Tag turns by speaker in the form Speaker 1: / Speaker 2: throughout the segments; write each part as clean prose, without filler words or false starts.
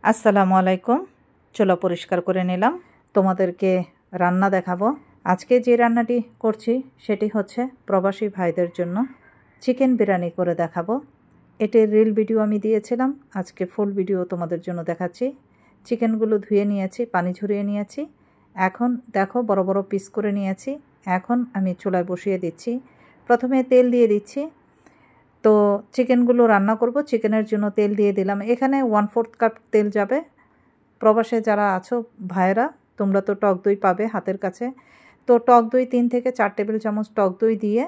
Speaker 1: আসসালামু আলাইকুম। চুলা পরিষ্কার করে নিলাম, তোমাদেরকে রান্না দেখাবো। আজকে যে রান্নাটি করছি সেটি হচ্ছে প্রবাসী ভাইদের জন্য চিকেন বিরিয়ানি করে দেখাবো। এটির রিল ভিডিও আমি দিয়েছিলাম, আজকে ফুল ভিডিও তোমাদের জন্য দেখাচ্ছি। চিকেনগুলো ধুয়ে নিয়েছি, পানি ঝরিয়ে নিয়েছি। এখন দেখো বড় বড় পিস করে নিয়েছি। এখন আমি চুলায় বসিয়ে দিচ্ছি। প্রথমে তেল দিয়ে দিচ্ছি। তো চিকেনগুলো রান্না করব, চিকেনের জন্য তেল দিয়ে দিলাম। এখানে 1/4 কাপ তেল যাবে। প্রবাসে যারা আছো ভাইরা, তোমরা তো টক দই পাবে হাতের কাছে। তো টক দই 3 থেকে 4 টেবিল চামচ টক দই দিয়ে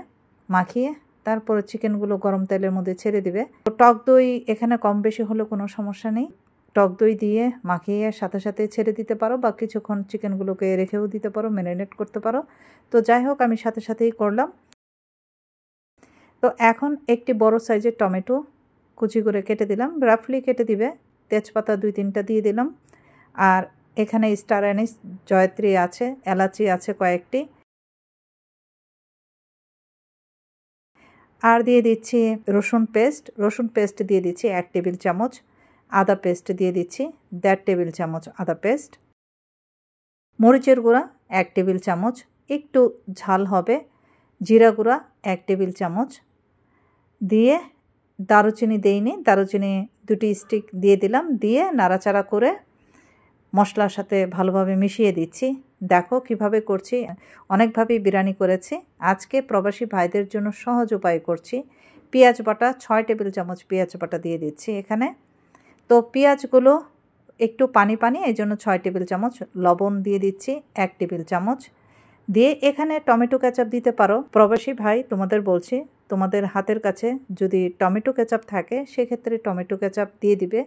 Speaker 1: মাখিয়ে তারপরে চিকেনগুলো গরম তেলের মধ্যে ছেড়ে দিবে। তো টক দই এখানে কম বেশি হলে কোনো সমস্যা নেই। টক দই দিয়ে মাখিয়ে সাথে সাথে ছেড়ে দিতে পারো বা কিছুক্ষণ চিকেনগুলোকে রেখেও দিতে পারো, ম্যারিনেট করতে পারো। তো যাই হোক, আমি সাথে সাথেই করলাম। তো এখন একটি বড় সাইজের টমেটো কুচি করে কেটে দিলাম, রাফলি কেটে দিবে। তেজপাতা 2-3টা দিয়ে দিলাম। আর এখানে স্টার অ্যানিস, জয়ত্রী আছে, এলাচি আছে কয়েকটি। আর দিয়ে দিচ্ছি রসুন পেস্ট দিয়ে দিচ্ছি 1 টেবিল চামচ। আদা পেস্ট দিয়ে দিচ্ছি 1.5 টেবিল চামচ আদা পেস্ট। মরিচের গুঁড়া 1 টেবিল চামচ, একটু ঝাল হবে। জিরা গুঁড়া 1 টেবিল চামচ দিয়ে, দারুচিনি দেইনি, দারুচিনি 2টি স্টিক দিয়ে দিলাম। দিয়ে নাড়াচাড়া করে মশলার সাথে ভালোভাবে মিশিয়ে দিচ্ছি। দেখো কিভাবে করছি, অনেকভাবেই বিরিয়ানি করেছি। আজকে প্রবাসী ভাইদের জন্য সহজ উপায় করছি। পেঁয়াজ বাটা 6 টেবিল চামচ পেঁয়াজ বাটা দিয়ে দিচ্ছি এখানে। তো পেঁয়াজগুলো একটু পানি পানি, এই জন্য 6 টেবিল চামচ। লবণ দিয়ে দিচ্ছি 1 টেবিল চামচ দিয়ে। এখানে টমেটো কেচাপ দিতে পারো। প্রবাসী ভাই তোমাদের বলছি, তোমাদের হাতের কাছে যদি টমেটো কেচাপ থাকে সেক্ষেত্রে টমেটো কেচাপ দিয়ে দিবে।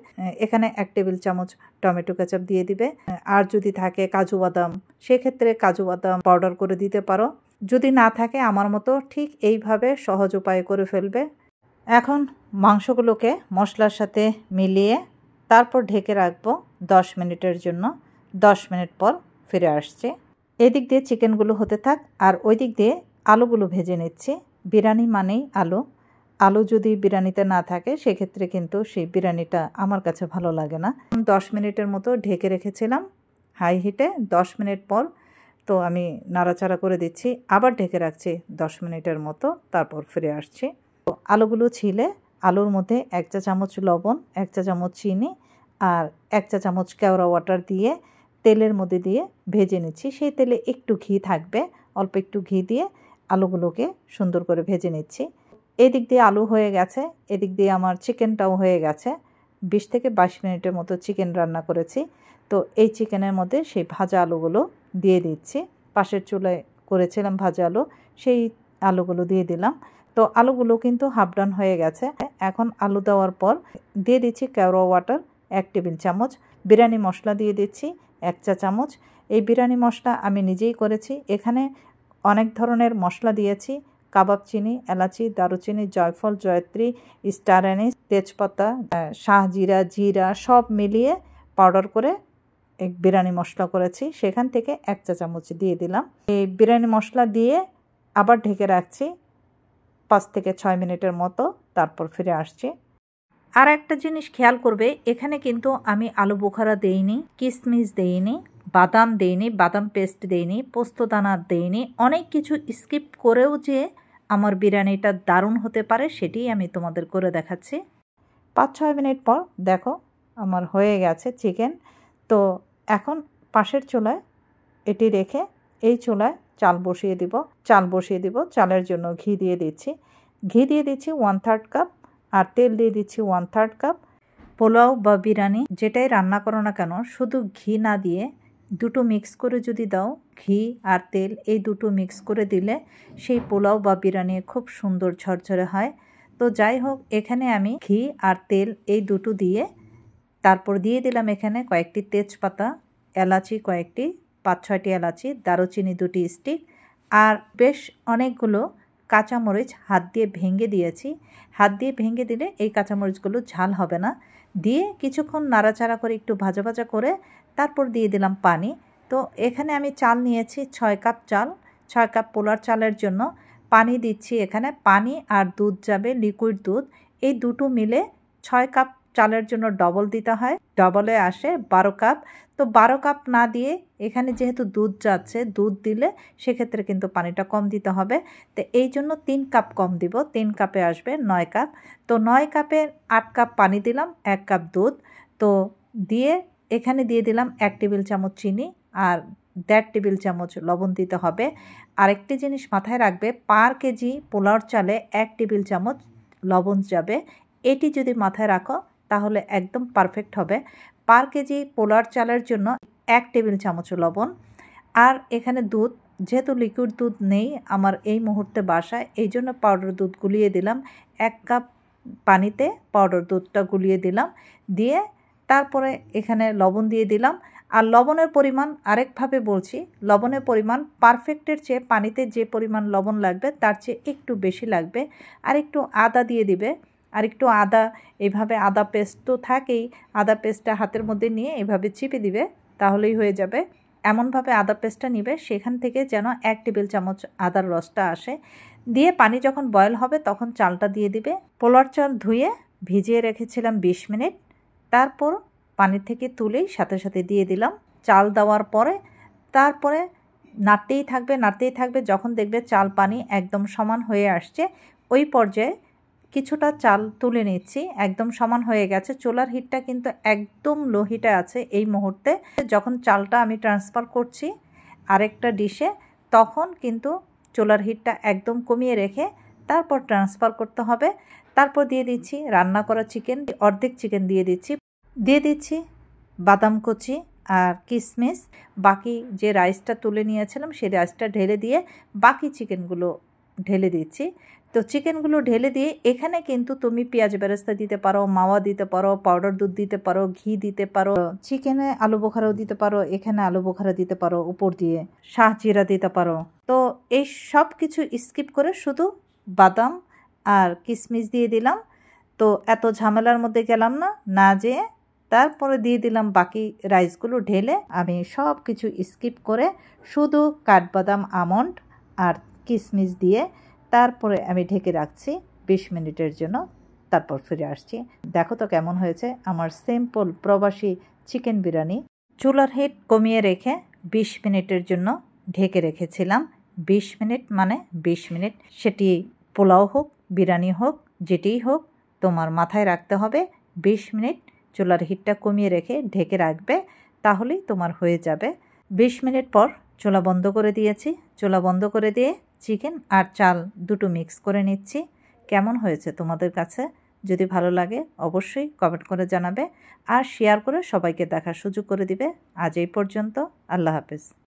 Speaker 1: এখানে 1 টেবিল চামচ টমেটো কেচাপ দিয়ে দিবে। আর যদি থাকে কাজু বাদাম, সেক্ষেত্রে কাজু বাদাম পাউডার করে দিতে পারো। যদি না থাকে আমার মতো ঠিক এইভাবে সহজ উপায়ে করে ফেলবে। এখন মাংসগুলোকে মশলার সাথে মিলিয়ে তারপর ঢেকে রাখবো 10 মিনিটের জন্য। 10 মিনিট পর ফিরে আসছে। এদিক দিয়ে চিকেনগুলো হতে থাক আর ওই দিক দিয়ে আলুগুলো ভেজে নিচ্ছি। বিরিয়ানি মানেই আলু। আলু যদি বিরিয়ানিতে না থাকে সেক্ষেত্রে কিন্তু সেই বিরিয়ানিটা আমার কাছে ভালো লাগে না। 10 মিনিটের মতো ঢেকে রেখেছিলাম হাই হিটে। 10 মিনিট পর তো আমি নাড়াচাড়া করে দিচ্ছি, আবার ঢেকে রাখছি 10 মিনিটের মতো, তারপর ফিরে আসছি। তো আলুগুলো ছিলে আলুর মধ্যে 1 চা চামচ লবণ, 1 চা চামচ চিনি আর 1 চা চামচ কেওড়া ওয়াটার দিয়ে তেলের মধ্যে দিয়ে ভেজে নিচ্ছি। সেই তেলে একটু ঘি থাকবে, অল্প একটু ঘি দিয়ে আলুগুলোকে সুন্দর করে ভেজে নিচ্ছি। এদিক দিয়ে আলু হয়ে গেছে, এদিক দিয়ে আমার চিকেনটাও হয়ে গেছে। 20 থেকে 22 মিনিটের মতো চিকেন রান্না করেছি। তো এই চিকেনের মধ্যে সেই ভাজা আলুগুলো দিয়ে দিচ্ছি। পাশের চুলায় করেছিলাম ভাজা আলু, সেই আলুগুলো দিয়ে দিলাম। তো আলুগুলো কিন্তু হাফ ডান হয়ে গেছে। এখন আলু দেওয়ার পর দিয়ে দিচ্ছি কেওড়া ওয়াটার 1 টেবিল চামচ। বিরিয়ানি মশলা দিয়ে দিচ্ছি 1 চা চামচ। এই বিরিয়ানি মশলা আমি নিজেই করেছি। এখানে অনেক ধরনের মশলা দিয়েছি, কাবাব চিনি, এলাচি, দারুচিনি, জয়ফল, জয়ত্রী, স্টার অ্যানিস, তেজপাতা, শাহজিরা, জিরা সব মিলিয়ে পাউডার করে এক বিরিয়ানি মশলা করেছি। সেখান থেকে 1 চা চামচ দিয়ে দিলাম। এই বিরিয়ানি মশলা দিয়ে আবার ঢেকে রাখছি 5 থেকে 6 মিনিটের মতো, তারপর ফিরে আসছি। আর একটা জিনিস খেয়াল করবে, এখানে কিন্তু আমি আলু বোখারা দেইনি, কিশমিশ দেইনি, বাদাম দেইনি, বাদাম পেস্ট দেইনি, পোস্তদানা দেইনি। অনেক কিছু স্কিপ করেও যে আমার বিরিয়ানিটা দারুণ হতে পারে সেটি আমি তোমাদের করে দেখাচ্ছি। 5-6 মিনিট পর দেখো আমার হয়ে গেছে চিকেন। তো এখন পাশের চুলায় এটি রেখে এই চুলায় চাল বসিয়ে দিব। চালের জন্য ঘি দিয়ে দিচ্ছি 1/3 কাপ আর তেল দিয়ে দিচ্ছি 1/3 কাপ। পোলাও বা বিরিয়ানি যেটাই রান্না করো না কেন, শুধু ঘি না দিয়ে দুটো মিক্স করে যদি দাও, ঘি আর তেল এই দুটো মিক্স করে দিলে সেই পোলাও বা বিরিয়ানি খুব সুন্দর ঝরঝরে হয়। তো যাই হোক, এখানে আমি ঘি আর তেল এই দুটো দিয়ে তারপর দিয়ে দিলাম এখানে কয়েকটি তেজপাতা, এলাচি কয়েকটি, 5-6টি এলাচি, দারুচিনি 2টি স্টিক আর বেশ অনেকগুলো কাঁচামরিচ হাত দিয়ে ভেঙে দিয়েছি। হাত দিয়ে ভেঙে দিলে এই কাঁচামরিচগুলো ঝাল হবে না। দিয়ে কিছুক্ষণ নাড়াচাড়া করে একটু ভাজা ভাজা করে তারপর দিয়ে দিলাম পানি। তো এখানে আমি চাল নিয়েছি 6 কাপ চাল। 6 কাপ পোলার চালের জন্য পানি দিচ্ছি এখানে। পানি আর দুধ যাবে, লিকুইড দুধ, এই দুটো মিলে 6 কাপ চালের জন্য ডবল দিতে হয়, ডবলে আসে 12 কাপ। তো 12 কাপ না দিয়ে এখানে যেহেতু দুধ যাচ্ছে, দুধ দিলে সেক্ষেত্রে কিন্তু পানিটা কম দিতে হবে। তো এই জন্য 3 কাপ কম দিব, 3 কাপে আসবে 9 কাপ। তো 9 কাপে 8 কাপ পানি দিলাম, 1 কাপ দুধ। তো দিয়ে এখানে দিয়ে দিলাম 1 টেবিল চামচ চিনি আর 1.5 টেবিল চামচ লবণ দিতে হবে। আরেকটি জিনিস মাথায় রাখবে, পার কেজি পোলাওর চালে 1 টেবিল চামচ লবণ যাবে। এটি যদি মাথায় রাখো তাহলে একদম পারফেক্ট হবে। পার কেজি পোলাওর চালের জন্য 1 টেবিল চামচ লবণ। আর এখানে দুধ, যেহেতু লিকুইড দুধ নেই আমার এই মুহূর্তে বাসায়, এই জন্য পাউডার দুধ গুলিয়ে দিলাম। 1 কাপ পানিতে পাউডার দুধটা গুলিয়ে দিলাম, দিয়ে তারপরে এখানে লবণ দিয়ে দিলাম। আর লবণের পরিমাণ আরেকভাবে বলছি, লবণের পরিমাণ পারফেক্টের চেয়ে পানিতে যে পরিমাণ লবণ লাগবে তার চেয়ে একটু বেশি লাগবে। আর একটু আদা দিয়ে দিবে, আর একটু আদা, এভাবে আদা পেস্ট তো থাকেই, আদা পেস্টটা হাতের মধ্যে নিয়ে এভাবে চিপে দিবে, তাহলেই হয়ে যাবে। এমনভাবে আদা পেস্টটা নিবে সেখান থেকে যেন 1 টেবিল চামচ আদার রসটা আসে। দিয়ে পানি যখন বয়েল হবে তখন চালটা দিয়ে দিবে। পোলাওর চাল ধুয়ে ভিজিয়ে রেখেছিলাম 20 মিনিট, তারপর পানি থেকে তুলেই সাথে সাথে দিয়ে দিলাম। চাল দেওয়ার পরে তারপরে নাড়তেই থাকবে, নাড়তেই থাকবে। যখন দেখবে চাল পানি একদম সমান হয়ে আসছে, ওই পর্যায়ে কিছুটা চাল তুলে নিচ্ছি। একদম সমান হয়ে গেছে, চুলার হিটটা কিন্তু একদম লো হিটে আছে এই মুহূর্তে। যখন চালটা আমি ট্রান্সফার করছি আরেকটা ডিশে, তখন কিন্তু চুলার হিটটা একদম কমিয়ে রেখে তারপর ট্রান্সফার করতে হবে। তারপর দিয়ে দিচ্ছি রান্না করা চিকেন, অর্ধেক চিকেন দিয়ে দিচ্ছি বাদাম কুচি আর কিশমিশ। বাকি যে রাইসটা তুলে নিয়েছিলাম সেই রাইসটা ঢেলে দিয়ে বাকি চিকেনগুলো ঢেলে দিচ্ছি। তো চিকেনগুলো ঢেলে দিয়ে এখানে কিন্তু তুমি পেঁয়াজ বেরেস্তা দিতে পারো, মাওয়া দিতে পারো, পাউডার দুধ দিতে পারো, ঘি দিতে পারো, চিকেনে আলু বোখারাও দিতে পারো, এখানে আলু বোখারা দিতে পারো উপর দিয়ে, শাহজিরা দিতে পারো। তো এই সব কিছু স্কিপ করে শুধু বাদাম আর কিশমিশ দিয়ে দিলাম। তো এত ঝামেলার মধ্যে গেলাম না যেয়ে তারপরে দিয়ে দিলাম বাকি রাইসগুলো ঢেলে। আমি সব কিছু স্কিপ করে শুধু কাঠবাদাম, আমন্ড আর কিশমিশ দিয়ে তারপরে আমি ঢেকে রাখছি 20 মিনিটের জন্য। তারপর ফিরে আসছি। দেখো তো কেমন হয়েছে আমার সিম্পল প্রবাসী চিকেন বিরিয়ানি। চুলার হিট কমিয়ে রেখে 20 মিনিটের জন্য ঢেকে রেখেছিলাম। 20 মিনিট মানে 20 মিনিট, সেটি পোলাও হোক, বিরিয়ানি হোক, যেটিই হোক, তোমার মাথায় রাখতে হবে 20 মিনিট চুলার হিটটা কমিয়ে রেখে ঢেকে রাখবে, তাহলেই তোমার হয়ে যাবে। 20 মিনিট পর চুলা বন্ধ করে দিয়েছি। চুলা বন্ধ করে দিয়ে চিকেন আর চাল দুটো মিক্স করে নিচ্ছি। কেমন হয়েছে তোমাদের কাছে? যদি ভালো লাগে অবশ্যই কমেন্ট করে জানাবে আর শেয়ার করে সবাইকে দেখার সুযোগ করে দিবে। আজ এই পর্যন্ত, আল্লাহ হাফেজ।